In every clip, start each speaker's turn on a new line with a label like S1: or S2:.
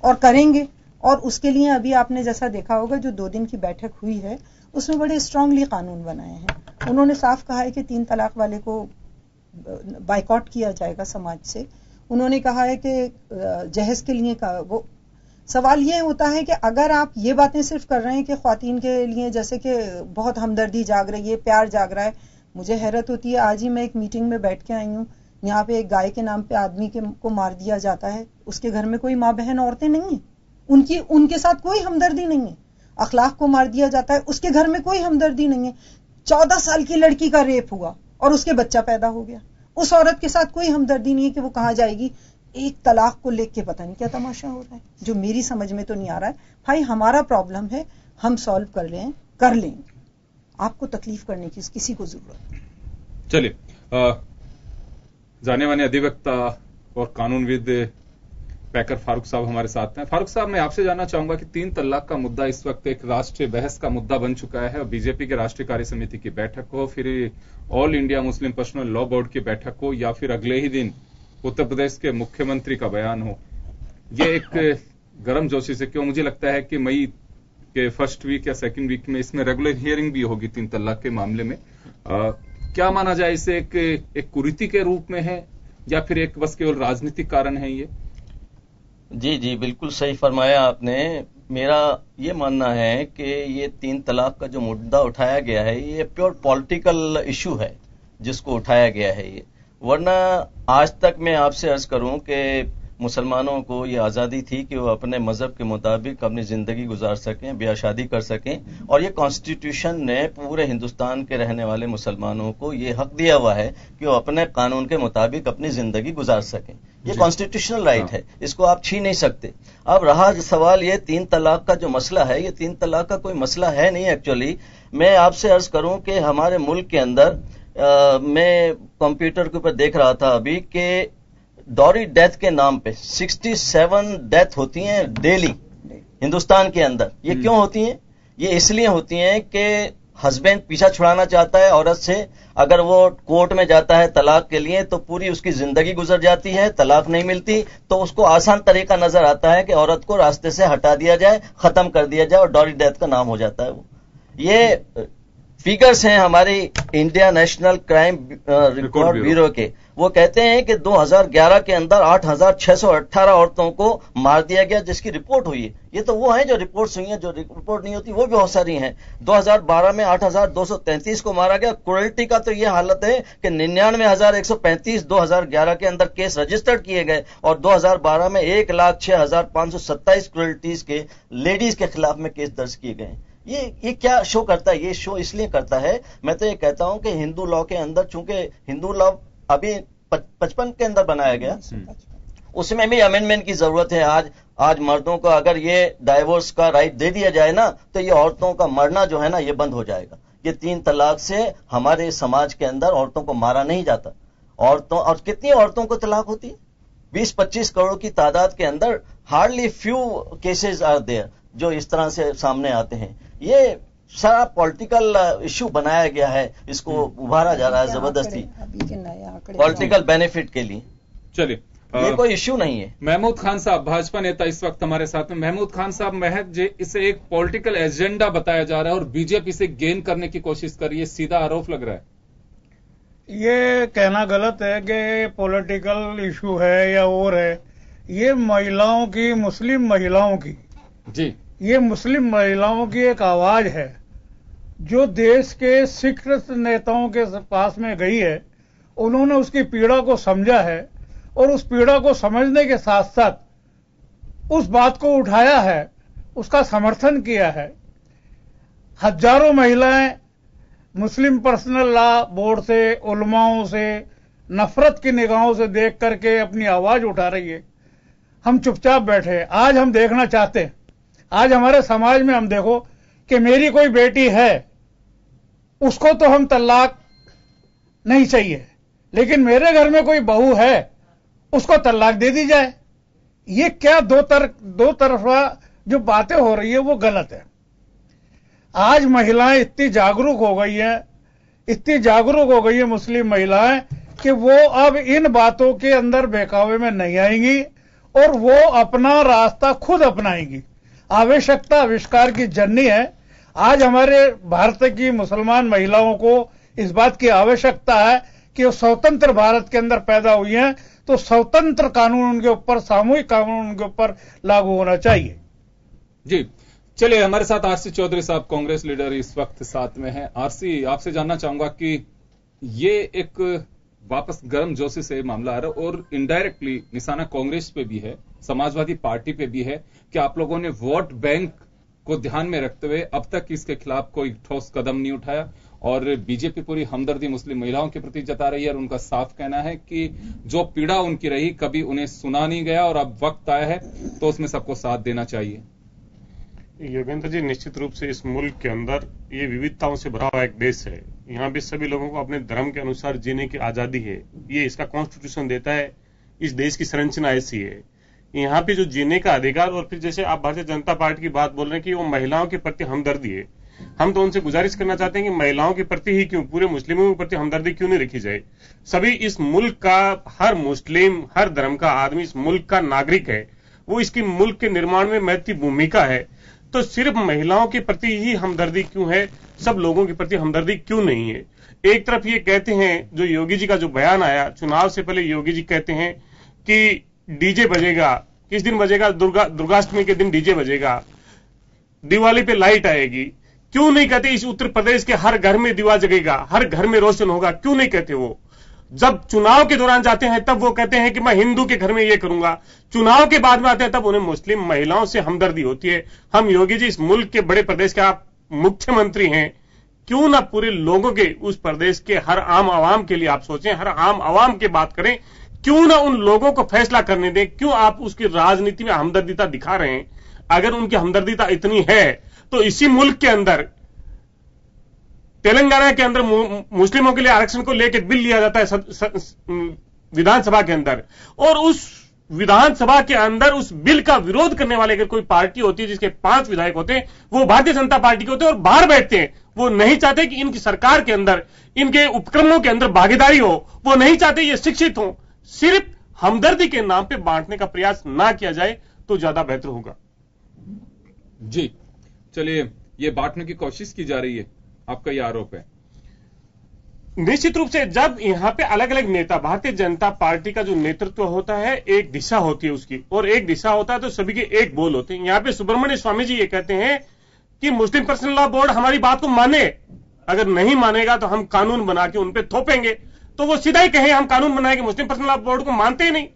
S1: और करेंगे। और उसके लिए अभी आपने जैसा देखा होगा जो 2 दिन की बैठक हुई है उसमें बड़े स्ट्रांगली कानून बनाए हैं। उन्होंने साफ कहा है कि 3 तलाक वाले को बाइकआउट किया जाएगा समाज से। उन्होंने कहा है कि जहेज के लिए वो सवाल ये होता है कि अगर आप ये बातें सिर्फ कर रहे हैं कि ख्वातीन के लिए जैसे कि बहुत हमदर्दी जाग रही है, प्यार जाग रहा है, मुझे हैरत होती है। आज ही मैं एक मीटिंग में बैठ के आई हूँ, यहाँ पे एक गाय के नाम पे आदमी को मार दिया जाता है, उसके घर में कोई माँ बहन औरतें नहीं है, उनके साथ कोई हमदर्दी नहीं है। अखलाक को मार दिया जाता है, उसके घर में कोई हमदर्दी नहीं है। 14 साल की लड़की का रेप हुआ और उसके बच्चा पैदा हो गया, उस औरत के साथ कोई हमदर्दी नहीं है कि वो कहाँ जाएगी। एक तलाक को लेके पता नहीं क्या तमाशा हो रहा है जो मेरी समझ में तो नहीं आ रहा है। भाई हमारा प्रॉब्लम है, हम सॉल्व कर लेंगे, आपको तकलीफ करने की किसी को जरूरत नहीं।
S2: चलिए, जाने माने अधिवक्ता और कानूनविद पैकर फारूक साहब हमारे साथ हैं। फारूक साहब, मैं आपसे जानना चाहूंगा कि 3 तलाक का मुद्दा इस वक्त एक राष्ट्रीय बहस का मुद्दा बन चुका है। बीजेपी के राष्ट्रीय कार्य समिति की बैठक हो, फिर all India Muslim personal law board की बैठक हो, या फिर अगले ही दिन उत्तर प्रदेश के मुख्यमंत्री का बयान हो, ये एक गर्म जोशी से क्यों, मुझे लगता है कि मई के फर्स्ट वीक या सेकंड वीक में इसमें रेगुलर हियरिंग भी होगी 3 तलाक के मामले में। क्या माना जाए, इसे एक कुरीति के रूप में है या फिर एक बस केवल राजनीतिक कारण है ये?
S3: जी, बिल्कुल सही फरमाया आपने। मेरा ये मानना है कि ये 3 तलाक का जो मुद्दा उठाया गया है ये प्योर पॉलिटिकल इशू है जिसको उठाया गया है ये। वरना आज तक मैं आपसे अर्ज करूं कि मुसलमानों को ये आज़ादी थी कि वो अपने मजहब के मुताबिक अपनी जिंदगी गुजार सकें, ब्याह शादी कर सकें, और ये कॉन्स्टिट्यूशन ने पूरे हिंदुस्तान के रहने वाले मुसलमानों को ये हक दिया हुआ है कि वो अपने कानून के मुताबिक अपनी जिंदगी गुजार सकें। ये कॉन्स्टिट्यूशनल राइट है, इसको आप छीन नहीं सकते। अब रहा सवाल ये 3 तलाक का जो मसला है, ये 3 तलाक का कोई मसला है नहीं एक्चुअली। मैं आपसे अर्ज करूं कि हमारे मुल्क के अंदर मैं कंप्यूटर के ऊपर देख रहा था अभी कि डॉरी डेथ के नाम पे 67 डेथ होती हैं डेली हिंदुस्तान के अंदर। ये क्यों होती हैं? ये इसलिए होती हैं कि हस्बैंड पीछा छुड़ाना चाहता है औरत से, अगर वो कोर्ट में जाता है तलाक के लिए तो पूरी उसकी जिंदगी गुजर जाती है, तलाक नहीं मिलती, तो उसको आसान तरीका नजर आता है कि औरत को रास्ते से हटा दिया जाए, खत्म कर दिया जाए, और डॉरी डेथ का नाम हो जाता है वो। ये फिगर्स हैं हमारी India national crime record bureau के। वो कहते हैं कि 2011 के अंदर 8,618 औरतों को मार दिया गया, जिसकी रिपोर्ट हुई है। ये तो वो हैं जो रिपोर्ट्स हुई हैं, जो रिपोर्ट नहीं होती वो भी बहुत सारी हैं। 2012 में 8,233 को मारा गया। क्रूरल्टी का तो ये हालत है कि 99,135 2011 के अंदर केस रजिस्टर्ड किए गए, और 2012 में 1,06,527 क्रूरल्टीज के लेडीज के खिलाफ में केस दर्ज किए गए। ये क्या शो करता है? ये शो इसलिए करता है, मैं तो ये कहता हूं कि हिंदू लॉ के अंदर, चूंकि हिंदू लॉ अभी 55 के अंदर बनाया गया, उसमें भी अमेंडमेंट की जरूरत है। आज मर्दों को अगर ये डाइवोर्स का राइट दे दिया जाए ना, तो ये औरतों का मरना जो है ना ये बंद हो जाएगा। ये 3 तलाक से हमारे समाज के अंदर औरतों को मारा नहीं जाता। और कितनी औरतों को तलाक होती है? 20-25 करोड़ की तादाद के अंदर hardly few cases are there जो इस तरह से सामने आते हैं। ये सारा पॉलिटिकल इशू बनाया गया है, इसको उभारा जा रहा है जबरदस्ती पॉलिटिकल बेनिफिट के लिए।
S2: चलिए,
S3: ये कोई इश्यू नहीं है।
S2: महमूद खान साहब भाजपा नेता इस वक्त हमारे साथ में। महमूद खान साहब, महज इसे एक पॉलिटिकल एजेंडा बताया जा रहा है और बीजेपी इसे गेन करने की कोशिश कर रही है, सीधा आरोप लग रहा है।
S4: ये कहना गलत है कि पॉलिटिकल इशू है या और है। ये महिलाओं की, मुस्लिम महिलाओं की
S2: जी, ये
S4: मुस्लिम महिलाओं की एक आवाज है जो देश के स्वीकृत नेताओं के पास में गई है। उन्होंने उसकी पीड़ा को समझा है और उस पीड़ा को समझने के साथ साथ उस बात को उठाया है, उसका समर्थन किया है। हजारों महिलाएं मुस्लिम पर्सनल लॉ बोर्ड से, उलमाओं से नफरत की निगाहों से देख करके अपनी आवाज उठा रही है। हम चुपचाप बैठे। आज हम देखना चाहते हैं, आज हमारे समाज में हम देखो कि मेरी कोई बेटी है, उसको तो हम तलाक नहीं चाहिए, लेकिन मेरे घर में कोई बहू है, उसको तलाक दे दी जाए। ये क्या दो तरफा जो बातें हो रही है वो गलत है। आज महिलाएं इतनी जागरूक हो गई हैं, इतनी जागरूक हो गई है मुस्लिम महिलाएं कि वो अब इन बातों के अंदर बहकावे में नहीं आएंगी और वो अपना रास्ता खुद अपनाएंगी। आवश्यकता आविष्कार की जननी है। आज हमारे भारत की मुसलमान महिलाओं को इस बात की आवश्यकता है कि वो स्वतंत्र भारत के अंदर पैदा हुई हैं, तो स्वतंत्र कानून उनके ऊपर, सामूहिक कानून उनके ऊपर लागू होना चाहिए।
S2: जी चलिए, हमारे साथ आरसी चौधरी साहब कांग्रेस लीडर इस वक्त साथ में हैं। आरसी, आपसे जानना चाहूंगा कि ये एक वापस गर्म जोशी से मामला आ रहा है और इनडायरेक्टली निशाना कांग्रेस पे भी है, समाजवादी पार्टी पे भी है कि आप लोगों ने वोट बैंक को ध्यान में रखते हुए अब तक इसके खिलाफ कोई ठोस कदम नहीं उठाया और बीजेपी पूरी हमदर्दी मुस्लिम महिलाओं के प्रति जता रही है और उनका साफ कहना है कि जो पीड़ा उनकी रही कभी उन्हें सुना नहीं गया और अब वक्त आया है तो उसमें सबको साथ देना चाहिए।
S5: योगेंद्र जी, निश्चित रूप से इस मुल्क के अंदर ये विविधताओं से भरा हुआ एक देश है। यहाँ भी सभी लोगों को अपने धर्म के अनुसार जीने की आजादी है, ये इसका कॉन्स्टिट्यूशन देता है। इस देश की संरचना ऐसी है, यहाँ पे जो जीने का अधिकार। और फिर जैसे आप भारतीय जनता पार्टी की बात बोल रहे हैं कि वो महिलाओं के प्रति हमदर्दी है, हम तो उनसे गुजारिश करना चाहते हैं कि महिलाओं के प्रति ही क्यों, पूरे मुस्लिमों के प्रति हमदर्दी क्यों नहीं रखी जाए। सभी इस मुल्क का, हर मुस्लिम, हर धर्म का आदमी इस मुल्क का नागरिक है, वो इसकी मुल्क के निर्माण में महत्वपूर्ण भूमिका है। तो सिर्फ महिलाओं के प्रति ही हमदर्दी क्यों है, सब लोगों के प्रति हमदर्दी क्यों नहीं है। एक तरफ ये कहते हैं, जो योगी जी का जो बयान आया चुनाव से पहले, योगी जी कहते हैं कि डीजे बजेगा, किस दिन बजेगा, दुर्गाष्टमी के दिन डीजे बजेगा, दिवाली पे लाइट आएगी। क्यों नहीं कहते इस उत्तर प्रदेश के हर घर में दिवा जगेगा, हर घर में रोशन होगा, क्यों नहीं कहते वो? जब चुनाव के दौरान जाते हैं तब वो कहते हैं कि मैं हिंदू के घर में ये करूंगा, चुनाव के बाद में आते हैं तब उन्हें मुस्लिम महिलाओं से हमदर्दी होती है। हम योगी जी इस मुल्क के बड़े प्रदेश के आप मुख्यमंत्री हैं, क्यों ना पूरे लोगों के, उस प्रदेश के हर आम आवाम के लिए आप सोचें, हर आम आवाम की बात करें, क्यों ना उन लोगों को फैसला करने दें। क्यों आप उसकी राजनीति में हमदर्दिता दिखा रहे हैं? अगर उनकी हमदर्दिता इतनी है तो इसी मुल्क के अंदर, तेलंगाना के अंदर मुस्लिमों के लिए आरक्षण को लेकर बिल लिया जाता है विधानसभा के अंदर, और उस विधानसभा के अंदर उस बिल का विरोध करने वाले अगर कोई पार्टी होती है जिसके 5 विधायक होते हैं, वो भारतीय जनता पार्टी के होते हैं और बाहर बैठते हैं। वो नहीं चाहते कि इनकी सरकार के अंदर, इनके उपक्रमों के अंदर भागीदारी हो, वो नहीं चाहते ये शिक्षित हो। सिर्फ हमदर्दी के नाम पे बांटने का प्रयास ना किया जाए तो ज्यादा बेहतर होगा।
S2: जी चलिए, ये बांटने की कोशिश की जा रही है, आपका यह आरोप है?
S5: निश्चित रूप से जब यहां पे अलग अलग नेता, भारतीय जनता पार्टी का जो नेतृत्व होता है, एक दिशा होती है उसकी, और एक दिशा होता है तो सभी के एक बोल होते हैं। यहां पे सुब्रमण्य स्वामी जी ये कहते हैं कि मुस्लिम पर्सनल लॉ बोर्ड हमारी बात को माने, अगर नहीं मानेगा तो हम कानून बना के उन पे थोपेंगे। तो वो सीधा ही कहे हम कानून बनाएंगे, मुस्लिम पर्सनल लॉ बोर्ड को मानते ही नहीं।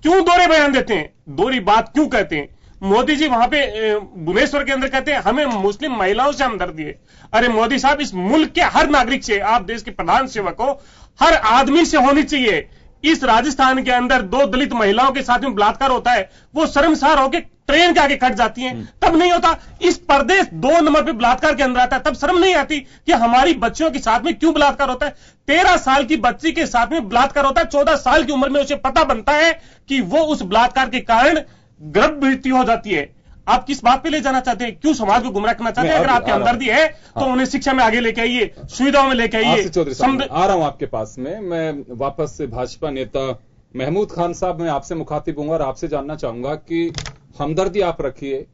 S5: क्यों दोहरे बयान देते हैं, दोहरी बात क्यों कहते हैं? मोदी जी वहां पे भुवनेश्वर के अंदर कहते हैं हमें मुस्लिम महिलाओं से हमदर्दी है। अरे मोदी साहब, इस मुल्क के हर नागरिक से, आप देश के प्रधान सेवक हो, हर आदमी से होनी चाहिए। इस राजस्थान के अंदर 2 दलित महिलाओं के साथ में बलात्कार होता है, वो शर्मसार होकर ट्रेन के आगे कट जाती हैं, तब नहीं होता। इस प्रदेश 2 नंबर पे बलात्कार के अंदर आता है, तब शर्म नहीं आती कि हमारी बच्चियों के साथ में क्यों बलात्कार होता है? 13 साल की बच्ची के साथ में बलात्कार होता है, 14 साल की उम्र में उसे पता बनता है कि वो उस बलात्कार के कारण गर्भ मृत्यु हो जाती है। आप किस बात पे ले जाना चाहते हैं? क्यों समाज को गुमराह करना चाहते हैं? अगर आपकी हमदर्दी है तो उन्हें शिक्षा में आगे लेके आइए, सुविधाओं में लेके आइए।
S2: आ रहा हूं आपके पास में, मैं वापस से भाजपा नेता महमूद खान साहब, मैं आपसे मुखातिब हूंगा और आपसे जानना चाहूंगा कि हमदर्दी आप रखिए,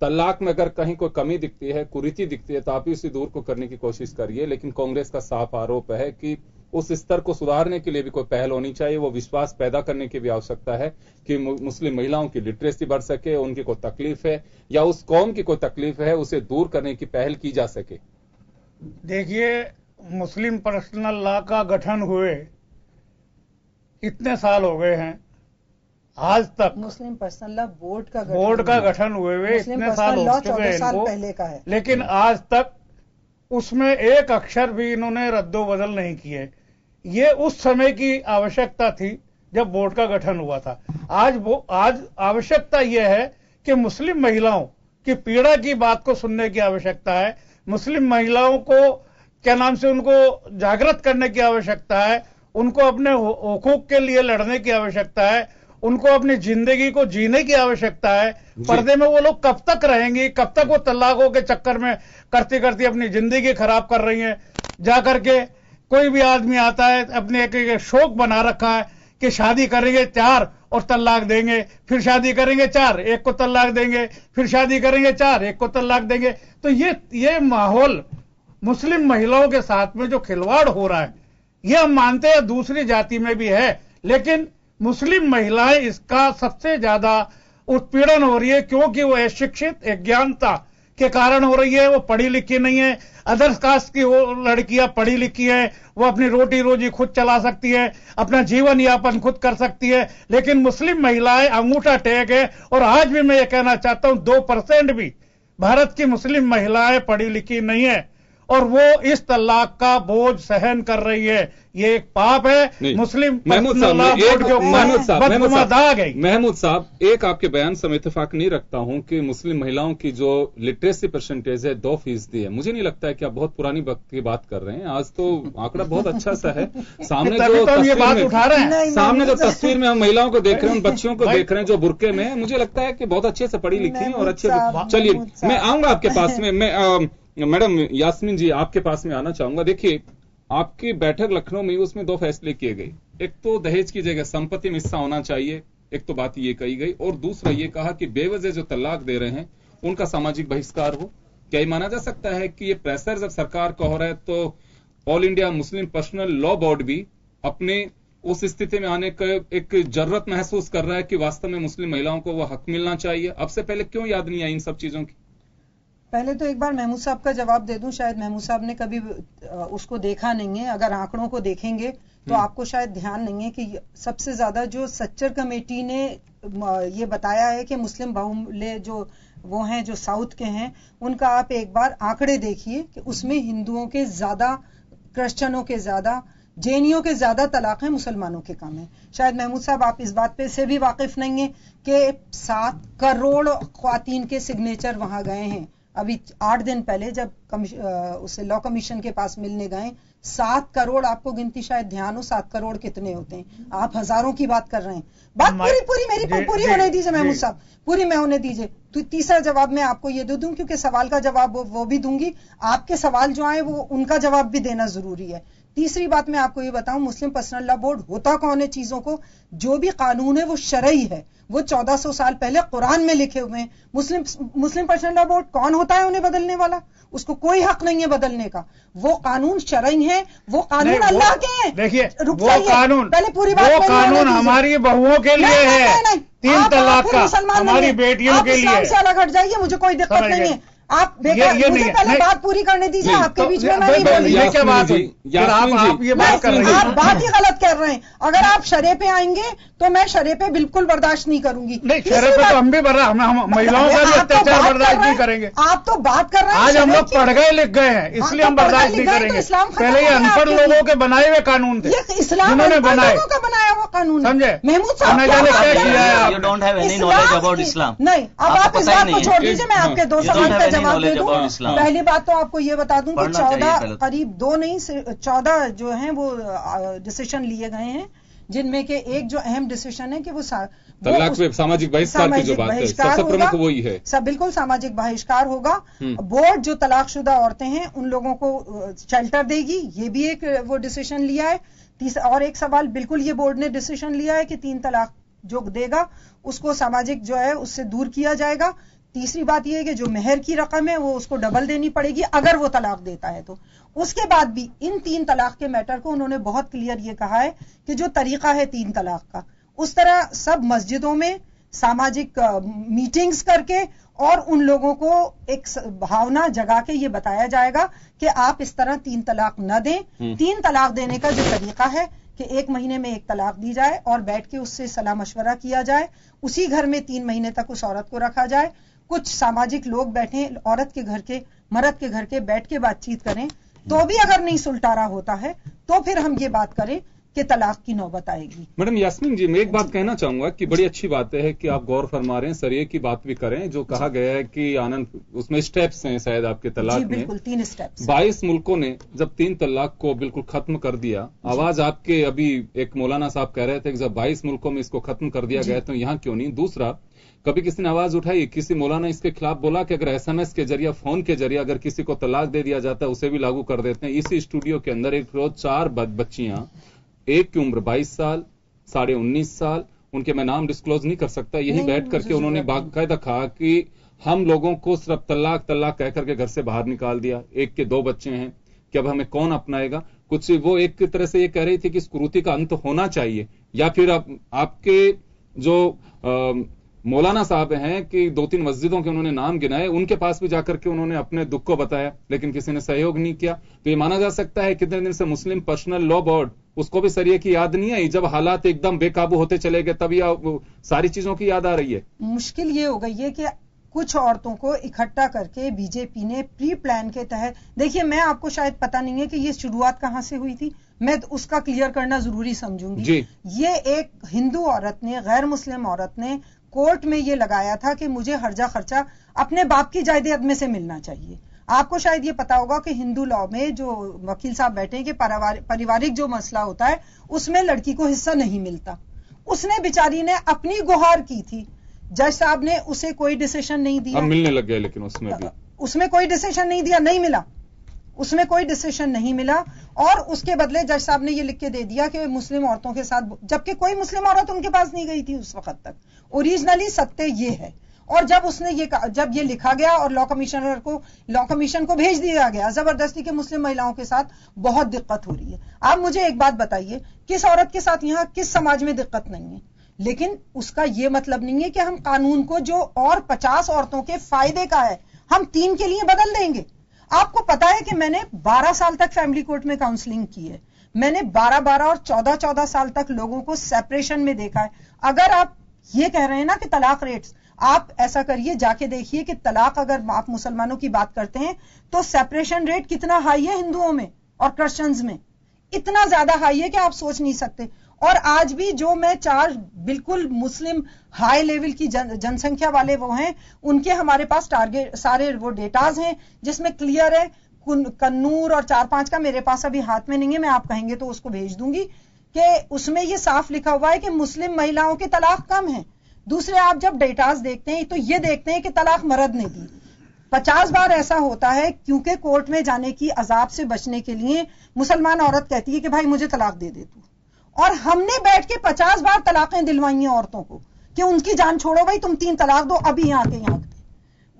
S2: तलाक में अगर कहीं कोई कमी दिखती है, कुरीति दिखती है तो आप ही उसे दूर को करने की कोशिश करिए, लेकिन कांग्रेस का साफ आरोप है कि उस स्तर को सुधारने के लिए भी कोई पहल होनी चाहिए। वो विश्वास पैदा करने की भी आवश्यकता है कि मुस्लिम महिलाओं की लिटरेसी बढ़ सके, उनकी कोई तकलीफ है या उस कौम की कोई तकलीफ है उसे दूर करने की पहल की जा सके।
S4: देखिए, मुस्लिम पर्सनल लॉ का गठन हुए इतने साल हो गए हैं, आज तक
S1: मुस्लिम पर्सनल लॉ बोर्ड का
S4: गठन हुए इतने साल हो चुके हैं इनको,
S1: पहले का है,
S4: लेकिन आज तक उसमें एक अक्षर भी इन्होंने रद्दो बदल नहीं किए। ये उस समय की आवश्यकता थी जब बोर्ड का गठन हुआ था। आज आवश्यकता यह है कि मुस्लिम महिलाओं की पीड़ा की बात को सुनने की आवश्यकता है, मुस्लिम महिलाओं को क्या नाम से उनको जागृत करने की आवश्यकता है, उनको अपने हुकूक के लिए लड़ने की आवश्यकता है, उनको अपनी जिंदगी को जीने की आवश्यकता है। पर्दे में वो लोग कब तक रहेंगे, कब तक वो तलाकों के चक्कर में करते करते अपनी जिंदगी खराब कर रही हैं। जाकर के कोई भी आदमी आता है, अपने एक शौक बना रखा है कि शादी करेंगे 4 और तलाक देंगे, फिर शादी करेंगे 4, एक को तलाक देंगे, फिर शादी करेंगे 4, एक को तलाक देंगे। तो ये माहौल मुस्लिम महिलाओं के साथ में जो खिलवाड़ हो रहा है, ये हम मानते हैं दूसरी जाति में भी है, लेकिन मुस्लिम महिलाएं इसका सबसे ज्यादा उत्पीड़न हो रही है, क्योंकि वो अशिक्षित, अज्ञानता के कारण हो रही है। वो पढ़ी लिखी नहीं है। अदर्स कास्ट की वो लड़कियां पढ़ी लिखी है, वो अपनी रोटी रोजी खुद चला सकती है, अपना जीवन यापन खुद कर सकती है, लेकिन मुस्लिम महिलाएं अंगूठा टेक है। और आज भी मैं ये कहना चाहता हूं 2% भी भारत की मुस्लिम महिलाएं पढ़ी लिखी नहीं है, और वो इस तलाक का बोझ सहन कर रही है। ये एक पाप है। मुस्लिम
S2: महमूद साहब, एक आपके बयान से मैं इत्तेफाक नहीं रखता हूं कि मुस्लिम महिलाओं की जो लिटरेसी परसेंटेज है 2% है। मुझे नहीं लगता है कि आप बहुत पुरानी वक्त की बात कर रहे हैं। आज तो आंकड़ा बहुत अच्छा सा है। सामने जो तस्वीर में हम महिलाओं को देख रहे हैं, उन बच्चियों को देख रहे हैं जो बुरके में, मुझे लगता है कि बहुत अच्छे से पढ़ी लिखी है और अच्छे। चलिए, मैं आऊंगा आपके पास में। मैं मैडम यास्मीन जी आपके पास में आना चाहूंगा। देखिए, आपकी बैठक लखनऊ में, उसमें 2 फैसले किए गए। एक तो दहेज की जगह संपत्ति में हिस्सा होना चाहिए, एक तो बात ये कही गई, और दूसरा ये कहा कि बेवजह जो तलाक दे रहे हैं उनका सामाजिक बहिष्कार हो। क्या ये माना जा सकता है कि ये प्रेशर जब सरकार का हो रहा है तो all India Muslim personal law board भी अपने उस स्थिति में आने का एक जरूरत महसूस कर रहा है कि वास्तव में मुस्लिम महिलाओं को वह हक मिलना चाहिए? अब से पहले क्यों याद नहीं आई इन सब चीजों की?
S1: पहले तो एक बार महमूद साहब का जवाब दे दूं। शायद महमूद साहब ने कभी उसको देखा नहीं है। अगर आंकड़ों को देखेंगे तो आपको शायद ध्यान नहीं है कि सबसे ज्यादा जो सच्चर कमेटी ने ये बताया है कि मुस्लिम बहुमूल्य जो वो हैं, जो साउथ के हैं, उनका आप एक बार आंकड़े देखिए कि उसमें हिंदुओं के ज्यादा, क्रिश्चियनों के ज्यादा, जैनियों के ज्यादा तलाक है, मुसलमानों के कम है। शायद महमूद साहब आप इस बात पे से भी वाकिफ नहीं है कि 7 करोड़ ख्वातीन के सिग्नेचर वहां गए हैं। अभी 8 दिन पहले जब उसे लॉ कमीशन के पास मिलने गए, 7 करोड़, आपको गिनती शायद ध्यान हो 7 करोड़ कितने होते हैं? आप हजारों की बात कर रहे हैं। बात पूरी मेरी पूरी होने दीजिए महमूद साहब, पूरी मैं होने दीजिए। तो तीसरा जवाब मैं आपको ये दे दूं, क्योंकि सवाल का जवाब वो भी दूंगी, आपके सवाल जो आए वो उनका जवाब भी देना जरूरी है। तीसरी बात मैं आपको ये बताऊं, मुस्लिम पर्सनल लॉ बोर्ड होता कौन है चीजों को? जो भी कानून है वो शरई है, वो 1400 साल पहले कुरान में लिखे हुए हैं। मुस्लिम पर्सनल लॉ बोर्ड कौन होता है उन्हें बदलने वाला? उसको कोई हक नहीं है बदलने का। वो कानून शरई है, वो कानून अल्लाह के हैं।
S4: देखिए, वो कानून, पहले पूरी बात, वो कानून हमारी बहुओं के लिए है, 3 तलाक का हमारी बेटियों के लिए।
S1: से अलग हट जाइए, मुझे कोई दिक्कत नहीं है। आप मुझे पहले बात पूरी करने दीजिए। आपके बीच में मैं नहीं बोली।
S4: क्या बात है? आप ये बात कर रहे हैं,
S1: आप बात ही गलत कर रहे हैं। अगर आप शरे पे आएंगे तो मैं शरे पे बिल्कुल बर्दाश्त नहीं करूंगी।
S4: नहीं, शरे पे तो हम भी हम महिलाओं का भी अत्याचार बर्दाश्त नहीं करेंगे।
S1: आप तो बात कर रहे हैं,
S4: आज हम लोग पढ़ गए लिख गए हैं, इसलिए हम बर्दाश्त नहीं करेंगे। पहले ये अनपढ़ लोगों के बनाए हुए कानून थे,
S1: इन्होंने बनाया हुआ कानून,
S4: समझे?
S1: महमूद साहब
S3: क्या किया है? You don't have any knowledge about Islam.
S1: नहीं, अब आप इस बात को छोड़ दीजिए, मैं आपके 2 सवाल का जवाब दे दूं। पहली बात तो आपको ये बता दूं कि 14 करीब 2 नहीं 14 जो हैं वो डिसीजन लिए गए हैं, जिनमें के एक जो अहम डिसीजन है कि वो
S2: तलाक पे सामाजिक बहिष्कार की जो बात है, सबसे प्रमुख वही है।
S1: सब बिल्कुल सामाजिक बहिष्कार होगा। बोर्ड जो तलाकशुदा औरतें हैं उन लोगों को शेल्टर देगी, ये भी एक वो डिसीजन लिया है। और एक सवाल बिल्कुल ये बोर्ड ने डिसीजन लिया है कि 3 तलाक जो देगा उसको सामाजिक जो है उससे दूर किया जाएगा। तीसरी बात यह है कि जो मेहर की रकम है वो उसको डबल देनी पड़ेगी अगर वो तलाक देता है तो। उसके बाद भी इन 3 तलाक के मैटर को उन्होंने बहुत क्लियर ये कहा है कि जो तरीका है 3 तलाक का, उस तरह सब मस्जिदों में सामाजिक मीटिंग्स करके और उन लोगों को एक भावना जगा के ये बताया जाएगा कि आप इस तरह 3 तलाक न दें। 3 तलाक देने का जो तरीका है कि 1 महीने में 1 तलाक दी जाए और बैठ के उससे सलाह मशवरा किया जाए, उसी घर में 3 महीने तक उस औरत को रखा जाए, कुछ सामाजिक लोग बैठे औरत के घर के, मर्द के घर के, बैठ के बातचीत करें, तो भी अगर नहीं सुलटारा होता है तो फिर हम ये बात करें कि तलाक की नौबत आएगी।
S2: मैडम यास्मीन जी, मैं एक बात कहना चाहूंगा कि बड़ी अच्छी बात है कि आप गौर फरमा रहे हैं, सरिये की बात भी करें, जो कहा गया है कि आनंद उसमें स्टेप्स हैं शायद आपके तलाक में।
S1: बिल्कुल 3 स्टेप्स।
S2: 22 मुल्कों ने जब 3 तलाक को बिल्कुल खत्म कर दिया, आवाज आपके अभी एक मौलाना साहब कह रहे थे कि जब 22 मुल्कों में इसको खत्म कर दिया गया तो यहाँ क्यों नहीं? दूसरा, कभी किसी ने आवाज उठाई, किसी मौलाना इसके खिलाफ बोला कि अगर SMS के जरिए, फोन के जरिए अगर किसी को तलाक दे दिया जाता है उसे भी लागू कर देते हैं। इसी स्टूडियो के अंदर एक रोज 4 बच्चियां, एक की उम्र 22 साल, 19.5 साल, उनके मैं नाम डिस्क्लोज नहीं कर सकता, यही बैठ करके उन्होंने बाकायदा कहा कि हम लोगों को सिर्फ तलाक तलाक कह करके घर से बाहर निकाल दिया, एक के 2 बच्चे हैं कि अब हमें कौन अपनाएगा। कुछ वो एक तरह से ये कह रही थी कि इस कुरीति का अंत होना चाहिए, या फिर आपके जो मौलाना साहब हैं कि 2-3 मस्जिदों के उन्होंने नाम गिनाए, उनके पास भी जाकर के उन्होंने अपने दुख को बताया, लेकिन किसी ने सहयोग नहीं किया। तो ये माना जा सकता है कितने दिन से मुस्लिम पर्सनल लॉ बोर्ड, उसको भी सरिये की याद नहीं आई, जब हालात एकदम बेकाबू होते चले गए तब ये सारी चीजों की याद आ रही है।
S1: मुश्किल ये हो गई है कि कुछ औरतों को इकट्ठा करके बीजेपी ने प्री प्लान के तहत, देखिए मैं आपको शायद पता नहीं है कि ये शुरुआत कहां से हुई थी, मैं उसका क्लियर करना जरूरी समझूंगी। ये एक हिंदू औरत ने, गैर मुस्लिम औरत ने कोर्ट में ये लगाया था कि मुझे हर्जा खर्चा अपने बाप की जायदाद में से मिलना चाहिए। आपको शायद ये पता होगा कि हिंदू लॉ में जो वकील साहब बैठे हैं कि पारिवारिक जो मसला होता है उसमें लड़की को हिस्सा नहीं मिलता। उसने बेचारी ने अपनी गुहार की थी, जज साहब ने उसे कोई डिसीजन नहीं दिया।
S2: अब मिलने लग गया, लेकिन उसमें
S1: कोई डिसीजन नहीं दिया, नहीं मिला, उसमें कोई डिसीजन नहीं मिला। और उसके बदले जज साहब ने ये लिख के दे दिया कि मुस्लिम औरतों के साथ, जबकि कोई मुस्लिम औरत उनके पास नहीं गई थी उस वक्त तक। ओरिजिनली सत्य ये है। और जब उसने जब ये लिखा गया और लॉ कमीशन को भेज दिया गया, जबरदस्ती के मुस्लिम महिलाओं के साथ बहुत दिक्कत हो रही है। आप मुझे एक बात बताइए, किस औरत के साथ यहाँ किस समाज में दिक्कत नहीं है? लेकिन उसका यह मतलब नहीं है कि हम कानून को जो और 50 औरतों के फायदे का है हम 3 के लिए बदल देंगे। आपको पता है कि मैंने 12 साल तक फैमिली कोर्ट में काउंसलिंग की है। मैंने 12-12 और 14-14 साल तक लोगों को सेपरेशन में देखा है। अगर आप ये कह रहे हैं ना कि तलाक रेट्स, आप ऐसा करिए, जाके देखिए कि तलाक, अगर आप मुसलमानों की बात करते हैं तो सेपरेशन रेट कितना हाई है हिंदुओं में और क्रिश्चियंस में, इतना ज्यादा हाई है कि आप सोच नहीं सकते। और आज भी जो मैं 4 बिल्कुल मुस्लिम हाई लेवल की जनसंख्या वाले वो हैं, उनके हमारे पास टारगेट सारे वो डेटाज हैं जिसमें क्लियर है। कन्नूर और 4-5 का मेरे पास अभी हाथ में नहीं है, मैं आप कहेंगे तो उसको भेज दूंगी, कि उसमें ये साफ लिखा हुआ है कि मुस्लिम महिलाओं के तलाक कम है। दूसरे, आप जब डेटाज देखते हैं तो ये देखते हैं कि तलाक मर्द ने दी। 50 बार ऐसा होता है क्योंकि कोर्ट में जाने की अजाब से बचने के लिए मुसलमान औरत कहती है कि भाई मुझे तलाक दे दे तू, और हमने बैठ के 50 बार तलाकें दिलवाई हैं औरतों को कि उनकी जान छोड़ो भाई, तुम 3 तलाक दो अभी यहाँ के यहाँ।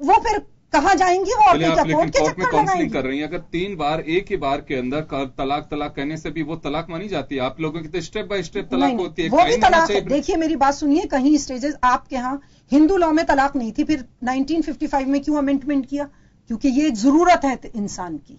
S1: वो फिर कहां जाएंगी वो औरतें? क्या कोर्ट के चक्कर
S2: काउंसलिंग कर रही हैं? अगर 3 बार एक ही बार के अंदर तलाक कहने से भी वो तलाक मानी जाती है? आप लोगों की तो स्टेप बाय स्टेप तलाक होती है,
S1: वो भी तलाक है। देखिए मेरी बात सुनिए, कहीं स्टेजेस आपके यहाँ हिंदू लॉ में तलाक नहीं थी, फिर 1955 में क्यों अमेंडमेंट किया? क्योंकि ये जरूरत है इंसान की,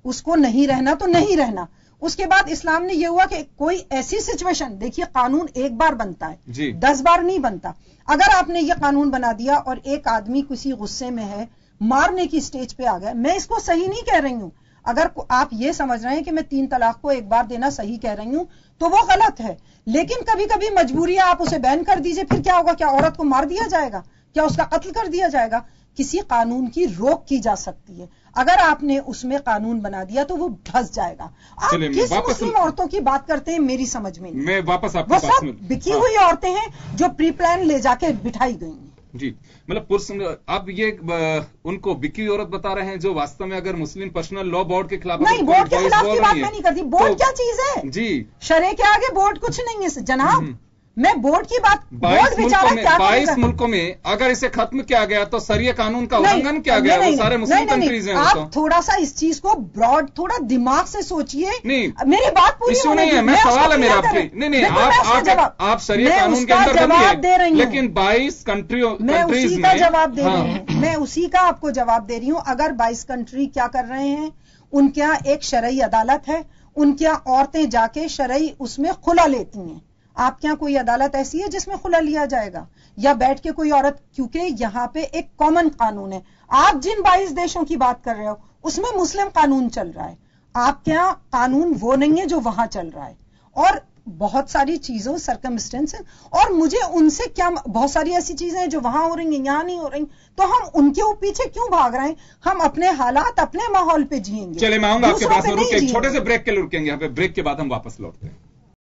S1: उसको नहीं रहना तो नहीं रहना। उसके बाद इस्लाम ने यह हुआ कि कोई ऐसी सिचुएशन, देखिए कानून एक बार बनता है, 10 बार नहीं बनता। अगर आपने ये कानून बना दिया और एक आदमी किसी गुस्से में है, मारने की स्टेज पे आ गया, मैं इसको सही नहीं कह रही हूं। अगर आप ये समझ रहे हैं कि मैं 3 तलाक को एक बार देना सही कह रही हूं तो वो गलत है। लेकिन कभी कभी मजबूरी है, आप उसे बैन कर दीजिए, फिर क्या होगा? क्या औरत को मार दिया जाएगा? क्या उसका कत्ल कर दिया जाएगा? किसी कानून की रोक की जा सकती है। अगर आपने उसमें कानून बना दिया तो वो धंस जाएगा। आप किस मुस्लिम औरतों की बात करते हैं मेरी समझ में नहीं।
S2: मैं वापस आपके
S1: वो सब बिकी हुई औरतें हैं जो प्री प्लान ले जाके बिठाई गई हैं।
S2: जी, मतलब पुरुष, आप ये उनको बिकी औरत बता रहे हैं जो वास्तव में अगर मुस्लिम पर्सनल लॉ बोर्ड के खिलाफ,
S1: नहीं, बोर्ड के खिलाफ की बात मैं नहीं करती। बोर्ड क्या चीज है जी? शरे के आगे बोर्ड कुछ नहीं है जनाब। मैं बोर्ड की बात, बोर्ड बेचारा क्या
S2: 22 मुल्कों में अगर इसे खत्म किया गया तो सरिया कानून का उल्लंघन किया गया। वो सारे मुस्लिम कंट्रीज हैं।
S1: आप थोड़ा सा इस चीज को ब्रॉड, थोड़ा दिमाग से सोचिए। नहीं, मेरी बात पूरी
S2: इश्यू नहीं है, मैं सवाल है मेरा आपसे। नहीं, आप सरिया कानून के अंदर
S1: जवाब दे रही हूँ,
S2: लेकिन 22 कंट्रियों
S1: मैं उसी का जवाब दे रही हूँ। मैं उसी का आपको जवाब दे रही हूँ। अगर 22 कंट्री क्या कर रहे हैं, उनके यहाँ एक शरई अदालत है, उनके यहाँ औरतें जाके शरई उसमें खुला लेती हैं। आपके यहाँ कोई अदालत ऐसी है जिसमें खुला लिया जाएगा? या बैठ के कोई औरत, क्योंकि यहाँ पे एक कॉमन कानून है। आप जिन 22 देशों की बात कर रहे हो उसमें मुस्लिम कानून चल रहा है, आपके यहाँ कानून वो नहीं है जो वहां चल रहा है। और बहुत सारी चीजों सर्कमस्टेंस है, और मुझे उनसे क्या, बहुत सारी ऐसी चीजें हैं जो वहां हो रही हैं, यहां नहीं हो रही, तो हम उनके पीछे क्यों भाग रहे हैं? हम अपने हालात, अपने माहौल पे जिएंगे।
S2: चलिए, मैं आऊंगा आपके पास, एक छोटे से ब्रेक के लिए रुकेंगे यहाँ पे। ब्रेक के बाद हम वापस लौटते हैं।